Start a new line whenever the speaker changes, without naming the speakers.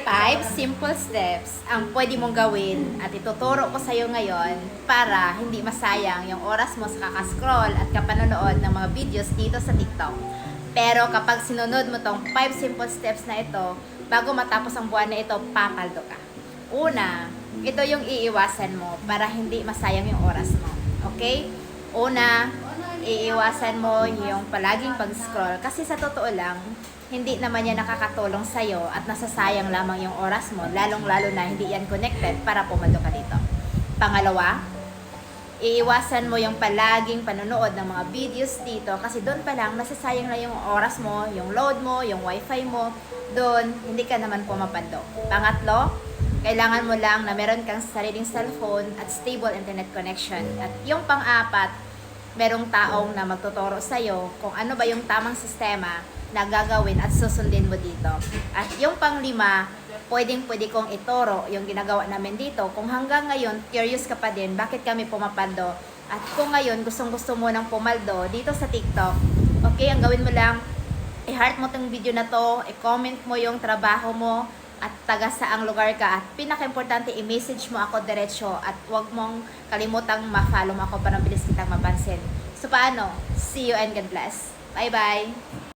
5 simple steps ang pwede mong gawin at ituturo ko sa iyo ngayon para hindi masayang yung oras mo sa kakascroll at kapanonood ng mga videos dito sa TikTok. Pero kapag sinunod mo tong 5 simple steps na ito, bago matapos ang buwan na ito, papaldo ka. Una, ito yung iiwasan mo para hindi masayang yung oras mo. Okay? Una, iiwasan mo yung palaging pag-scroll kasi sa totoo lang, hindi naman yan nakakatulong sa'yo at nasasayang lamang yung oras mo, lalong-lalo na hindi yan connected para pumaldo ka dito. Pangalawa, iiwasan mo yung palaging panonood ng mga videos dito kasi doon pa lang nasasayang na yung oras mo, yung load mo, yung wifi mo, doon hindi ka naman pumapando. Pangatlo, kailangan mo lang na meron kang sariling cellphone at stable internet connection. At yung pang-apat, merong taong na magtuturo sa'yo kung ano ba yung tamang sistema na gagawin at susundin mo dito. At yung pang-lima, pwede kong ituro yung ginagawa namin dito. Kung hanggang ngayon, curious ka pa din, bakit kami pumapaldo? At kung ngayon, gustong-gusto mo ng pumaldo dito sa TikTok, okay, ang gawin mo lang, i-heart mo tong video na to, i-comment mo yung trabaho mo, at taga saang lugar ka. At pinaka-importante, i-message mo ako diretsyo at huwag mong kalimutang ma-follow mo ako para mabilis kitang mapansin. So paano? See you and God bless. Bye-bye!